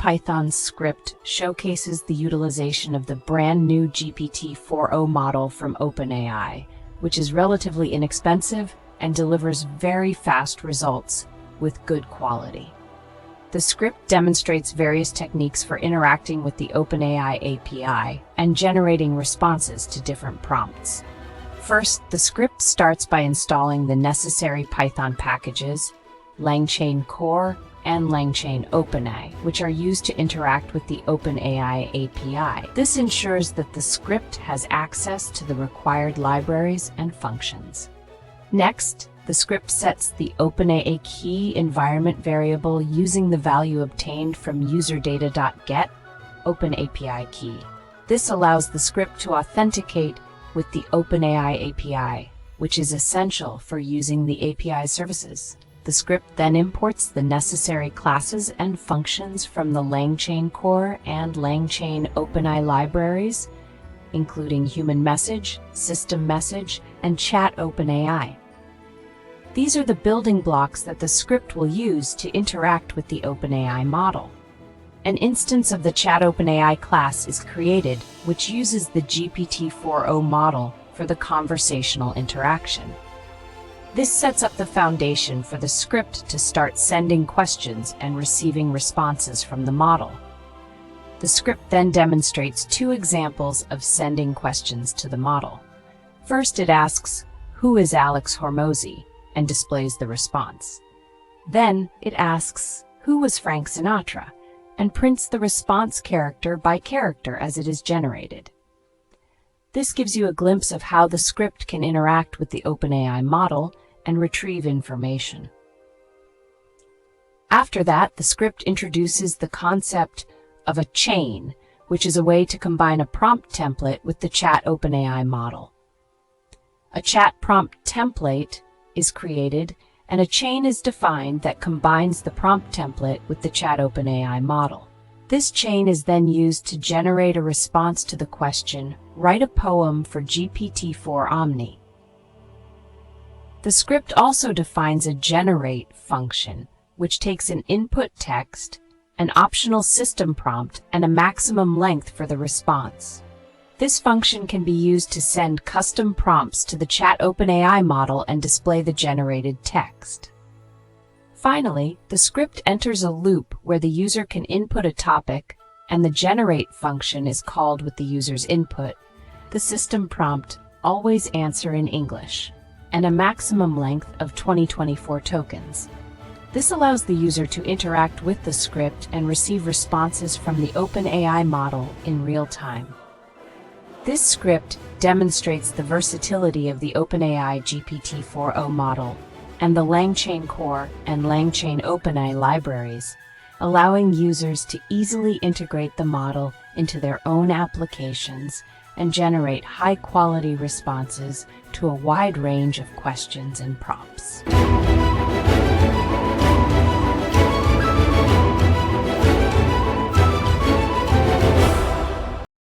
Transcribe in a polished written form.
Python script showcases the utilization of the brand new GPT4o model from OpenAI, which is relatively inexpensive and delivers very fast results with good quality. The script demonstrates various techniques for interacting with the OpenAI API and generating responses to different prompts. First, the script starts by installing the necessary Python packages, langchain-core and langchain-openai, which are used to interact with the OpenAI API. This ensures that the script has access to the required libraries and functions. Next, the script sets the OpenAI key environment variable using the value obtained from userdata.get OpenAPI key. This allows the script to authenticate with the OpenAI API, which is essential for using the API services. The script then imports the necessary classes and functions from the langchain-core and langchain-openai libraries, including HumanMessage, SystemMessage, and ChatOpenAI. These are the building blocks that the script will use to interact with the OpenAI model. An instance of the ChatOpenAI class is created, which uses the GPT4o model for the conversational interaction. This sets up the foundation for the script to start sending questions and receiving responses from the model. The script then demonstrates two examples of sending questions to the model. First, it asks, "Who is Alex Hormozi?" and displays the response. Then, it asks, "Who was Frank Sinatra?" and prints the response character by character as it is generated. This gives you a glimpse of how the script can interact with the OpenAI model and retrieve information. After that, the script introduces the concept of a chain, which is a way to combine a prompt template with the ChatOpenAI model. A chat prompt template is created, and a chain is defined that combines the prompt template with the ChatOpenAI model. This chain is then used to generate a response to the question, "Write a poem for GPT-4 OMNI." The script also defines a generate function, which takes an input text, an optional system prompt, and a maximum length for the response. This function can be used to send custom prompts to the ChatOpenAI model and display the generated text. Finally, the script enters a loop where the user can input a topic, and the generate function is called with the user's input, the system prompt, "Always answer in English," and a maximum length of 2024 tokens. This allows the user to interact with the script and receive responses from the OpenAI model in real time. This script demonstrates the versatility of the OpenAI GPT4o model and the langchain-core and langchain-openai libraries, allowing users to easily integrate the model into their own applications and generate high-quality responses to a wide range of questions and prompts.